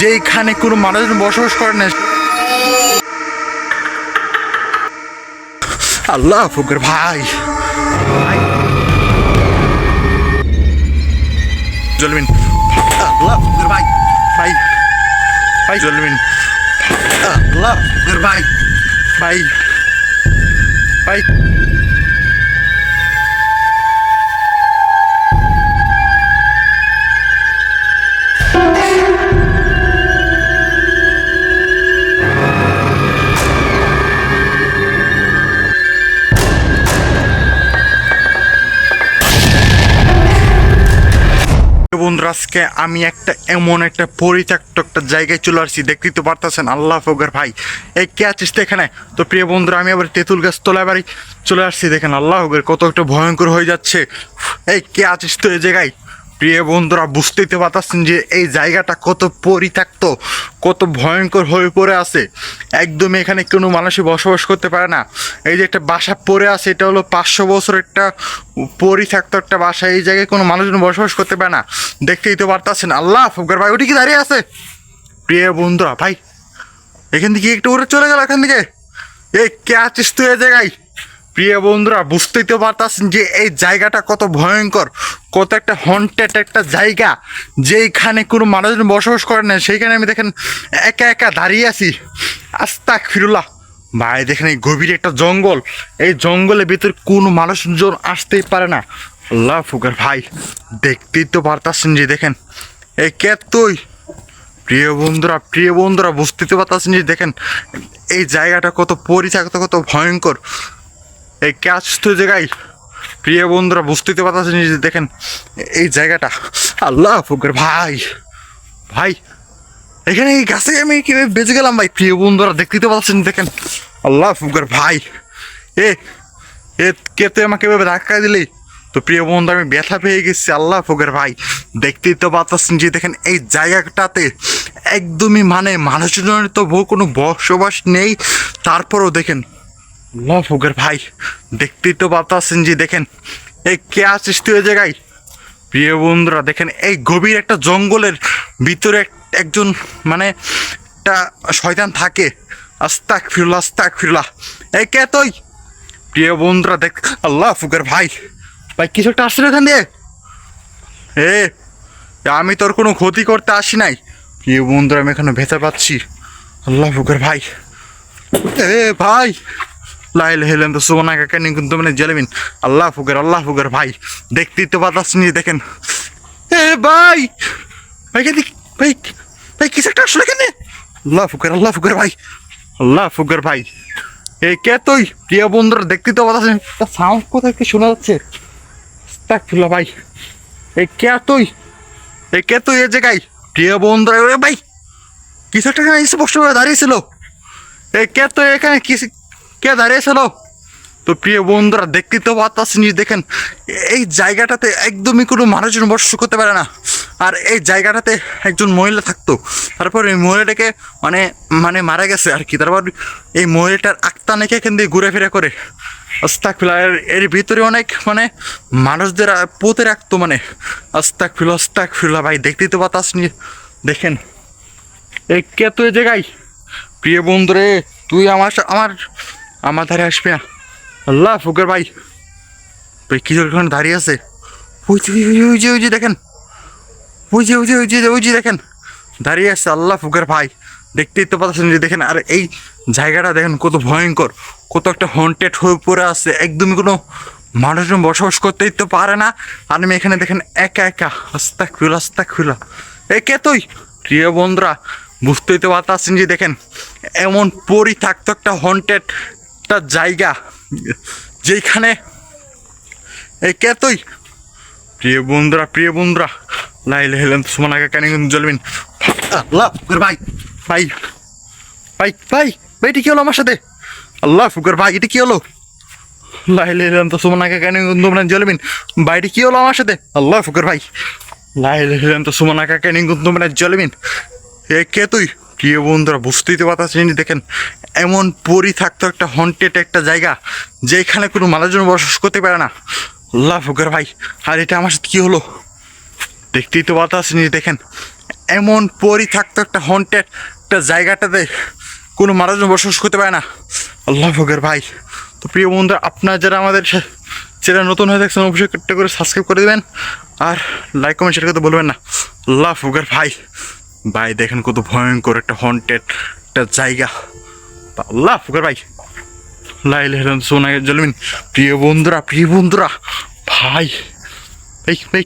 যেইখানে কোনো মানুষজন বসবাস করে না। আল্লাহ ফকর ভাই, জলমিন আল্লাহ ফকর ভাই, ভাই ভাই জলমিন আল্লাহ ফকর ভাই, ভাই ভাই বন্ধুরা, আজকে আমি এমন একটা পরিত্যক্ত একটা জায়গায় চলে আসছি, দেখতেই তো পারতেছেন। আল্লাহ ফকর ভাই, এই কে আছিস তো এখানে? তো প্রিয় বন্ধুরা, আমি আবার তেঁতুল গাছ তোলা বাড়ি চলে আসছি। দেখেন আল্লাহ ফকর, কত একটা ভয়ঙ্কর হয়ে যাচ্ছে। এই কে আছিস তো এই জায়গায়? প্রিয় বন্ধুরা, বুঝতেই তো পারতেছেন যে এই জায়গাটা কত পরিত্যক্ত, কত ভয়ঙ্কর হয়ে পড়ে আছে। একদম এখানে কোনো মানুষই বসবাস করতে পারে না। এই যে একটা বাসা পড়ে আছে, এটা হলো 500 বছর একটা পরিত্যক্ত একটা বাসা। এই জায়গায় কোনো মানুষজন বসবাস করতে পারে না, দেখতেই তো পারতেছেন। আল্লাহ ফকর ভাই, ওটি কি দাঁড়িয়ে আছে? প্রিয় বন্ধুরা ভাই, এখান থেকে একটু উড়ে চলে গেল এখান থেকে। এই কে আছিস তুই এই জায়গায়? প্রিয় বন্ধুরা, বুঝতেই তো পারতেছেন যে এই জায়গাটা কত ভয়ঙ্কর, কত একটা হন্টেড একটা জায়গা, যেইখানে কোনো মানুষজন বসবাস করে না। সেইখানে আমি দেখেন একা একা দাঁড়িয়ে আছি। আস্তাগফিরুল্লাহ ভাই, দেখেন এই গভীর একটা জঙ্গল, এই জঙ্গলের ভিতর কোনো মানুষজন আসতেই পারে না। আল্লাহ ফকর ভাই, দেখতেই তো পারতেছেন যে দেখেন এই কে তুই? প্রিয় বন্ধুরা, বুঝতে তো পারতেছেন যে দেখেন এই জায়গাটা কত পরিত্যক্ত, কত ভয়ঙ্কর। এই ক্যাচ তো জায়গায়, প্রিয় বন্ধুরা, বুঝতে তো পারতেছেন যে দেখেন এই জায়গাটা। আল্লাহ ফকর ভাই, ভাই এখানে এই গাছে আমি কিভাবে বেঁচে গেলাম ভাই? প্রিয় বন্ধুরা, দেখতে তো পাচ্ছেন দেখেন। আল্লাহ ফকর ভাই, এ এ কে তুই আমাকে এভাবে ধাক্কা দিলি? তো প্রিয় বন্ধু, আমি ব্যথা পেয়ে গেছি। আল্লাহ ফকর ভাই, দেখতেই তো পাচ্ছেন যে দেখেন এই জায়গাটাতে একদমই মানে মানুষজনের তো কোনো বসবাস নেই। তারপরও দেখেন আল্লাহ ফকর ভাই, দেখতেই তো পাচ্ছেন যে দেখেন এই কে আছিস তুই ওই জায়গায়? প্রিয় বন্ধুরা, দেখেন এই গভীর একটা জঙ্গলের ভিতরে একজন মানে একটা শয়তান থাকে। আস্তাগফিরুল্লাহ, আস্তাগফিরুল্লাহ। এই কে তুই? প্রিয় বন্ধুরা, দেখ আল্লাহ ফকর ভাই, ভাই কিছু একটা আসছে এখান দিয়ে। এ আমি তোর কোনো ক্ষতি করতে আসি নাই। প্রিয় বন্ধুরা, আমি এখানে ভেতর পাচ্ছি। আল্লাহ ফকর ভাই, এ ভাই লাইল হেলেন তো সুবনা কাকা নিয়ে কিন্তু মানে জেলেমিন। আল্লাহ ফকর ভাই, দেখতেই তো পাচ্ছেন যে দেখেন। এ ভাই, ভাই কেন ভাই, ভাই কিছু একটা আসলে কেন? আল্লাহ ফকর ভাই, আল্লাহ ফকর ভাই, এ কে তুই? প্রিয় বন্ধুরা, দেখতেই তো পাচ্ছেন সাউন্ড কোথায় কি শোনা যাচ্ছে। আস্তাগফিরুল্লাহ ভাই, এ কে তুই? এ কে তুই এ জায়গায়? প্রিয় বন্ধুরা, ভাই কিছু একটা এখানে স্পষ্ট করে দাঁড়িয়েছিল। এ কে তুই এখানে কে দাঁড়িয়েছিল? তো প্রিয় বন্ধুরা, দেখতে তো পাচ্ছেন যে দেখেন এই জায়গাটাতে একদমই কোনো মানুষজন বসবাস করতে পারে না। আর এই জায়গাটাতে একজন মহিলা থাকতো, তারপর এই মহিলাটাকে মানে মানে মারা গেছে আর কি। তারপর এই মহিলাটার আত্মা নাকি এখান দিয়ে ঘুরে ফিরে করে। আস্তাগফিরুল্লাহ, এর ভিতরে অনেক মানে মানুষদের পুঁতে রাখতো মানে। আস্তাগফিরুল্লাহ ভাই, দেখতেই তো পাচ্ছেন দেখেন এই কে তুই এই জায়গায়? প্রিয় বন্ধুরে, তুই আমার আমার আমার ধারে আসবে না। আল্লাহ ফকর ভাই, ভাই কি ওখানে দাঁড়িয়ে আছে? ওই যে দেখেন, ওই যে দেখেন দাঁড়িয়ে আছে। আল্লাহ ফকর ভাই, দেখতেই তো পাচ্ছেন যে দেখেন। আর এই জায়গাটা দেখেন কত ভয়ঙ্কর, কত একটা হন্টেড হয়ে পড়ে আছে। একদমই কোনো মানুষজন বসবাস করতেই তো পারে না। আর আমি এখানে দেখেন একা একা। আস্তাগফিরুল্লাহ। এ কে তুই? প্রিয় বন্ধুরা, বুঝতেই তো পারছেন যে দেখেন এমন পরিত্যক্ত একটা হন্টেড একটা জায়গা, যেখানে এই কে তুই? প্রিয় বন্ধুরা, লাইলে হেলেন সুমন আগে কেন কিন্তু জ্বলবেন। আল্লাহ ফকর ভাই, ভাই ভাই ভাই ভাই এটা কি হলো আমার সাথে? আল্লাহ ফকর ভাই, এটা কি হলো? লাইলে হেলেন তো সুমন আগে কেন কিন্তু জ্বলবেন। ভাই এটা কি হলো আমার সাথে? আল্লাহ ফকর ভাই, লাইলে হেলেন তো সুমন আগে কেন কিন্তু জ্বলবেন। এ কে তুই? প্রিয় বন্ধুরা, বুঝতেই তো পারছেন দেখেন এমন পরিত্যক্ত একটা হন্টেড একটা জায়গা, যেখানে কোনো মানুষজন বসবাস করতে পারে না। আল্লাহ ফকর ভাই, আর এটা আমার সাথে কি হলো? দেখতেই তো পারছেন দেখেন এমন পরিত্যক্ত একটা হন্টেড একটা জায়গাটাতে কোনো মানুষজন বসবাস করতে পারে না। আল্লাহ ফকর ভাই। তো প্রিয় বন্ধুরা, আপনারা যারা আমাদের চ্যানেল নতুন হয়ে দেখছেন অবশ্যই একটা করে সাবস্ক্রাইব করে দেবেন আর লাইক কমেন্ট শেয়ার করতে বলবেন না। আল্লাহ ফকর ভাই। ভাই দেখেন কত ভয়ঙ্কর একটা হন্টেড একটা জায়গা। আল্লাহ ফকর ভাই। লাইলে সোনা জলমিন। প্রিয় বন্ধুরা ভাই ভাই ভাই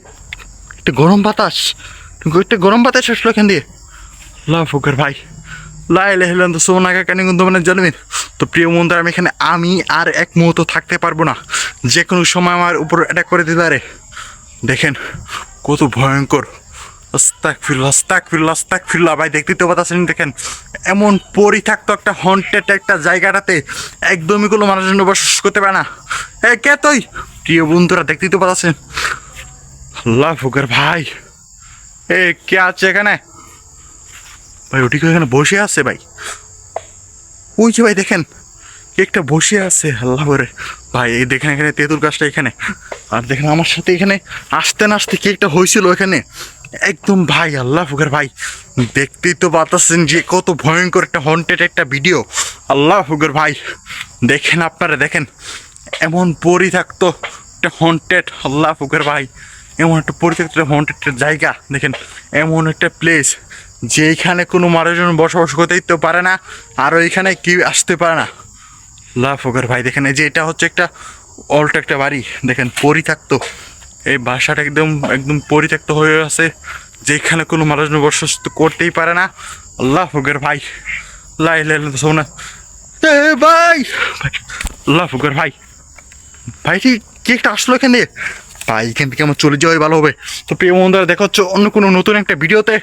একটা গরম বাতাস আসলো এখান দিয়ে। আল্লাহ ফকর ভাই। লাইলে হেলেন তো সোনাকে কেন কিন্তু মানে জলমিন। তো প্রিয় বন্ধুরা, আমি আর এক মুহূর্ত থাকতে পারবো না, যে কোনো সময় আমার উপর অ্যাটাক করে দিতে পারে। দেখেন কত ভয়ঙ্কর। আস্তাগফিরুল্লাহ ভাই, দেখতেই তো পাচ্ছেন। দেখেন এমন পরিত্যক্ত একটা হন্টেড একটা জায়গাটাতে একদমই কোনো মানুষজন বসবাস করতে পারে না। কে তুই? প্রিয় বন্ধুরা দেখতেই তো পাচ্ছেন। আল্লাহ ফকর ভাই। কে আছে এখানে ভাই? ওটি এখানে বসে আছে ভাই। ওই যে ভাই দেখেন কে একটা বসে আছে। আল্লাহ করে ভাই। এই দেখেন এখানে তেঁতুল গাছটা এখানে। আর দেখেন আমার সাথে এখানে আসতে না আসতে কি একটা হয়েছিল এখানে একদম ভাই। আল্লাহ ফকর ভাই, দেখতেই তো পাচ্ছেন যে কত ভয়ঙ্কর একটা হন্টেড একটা ভিডিও। আল্লাহ ফকর ভাই, দেখেন আপনারা দেখেন এমন পরিত্যক্ত একটা হন্টেড। আল্লাহ ফকর ভাই, এমন একটা পরিত্যক্ত হন্টেড জায়গা। দেখেন এমন একটা প্লেস যেখানে কোনো মানুষজন বসবাস করতেই তো পারে না, আর ওইখানে কেউ আসতে পারে না। আল্লাহ ফকর ভাই, দেখেন এই যে এটা হচ্ছে একটা অল্ট একটা বাড়ি। দেখেন পরিত্যক্ত এই বাসাটা একদম একদম পরিত্যক্ত হয়ে আছে, যেখানে কোনো মানুষজন বসবাস করতেই পারে না। আল্লাহ ফকর ভাই। সোনা ভাই। আল্লাহ ফকর ভাই। ভাই ঠিক কি একটা আসলো এখানে ভাই। এখান থেকে আমার চলে যাওয়াই ভালো হবে। তো প্রিয় বন্ধুরা, দেখা হচ্ছে অন্য কোনো নতুন একটা ভিডিওতে।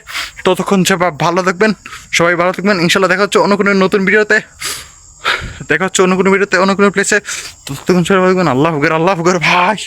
ততক্ষণ সবাই ভালো থাকবেন, ইনশাল্লাহ দেখা হচ্ছে অন্য কোনো নতুন ভিডিওতে। অন্য কোনো ভিডিওতে অন্য কোনো প্লেসে। ততক্ষণ সবাই ভালো থাকবেন। আল্লাহ ফকর ভাই।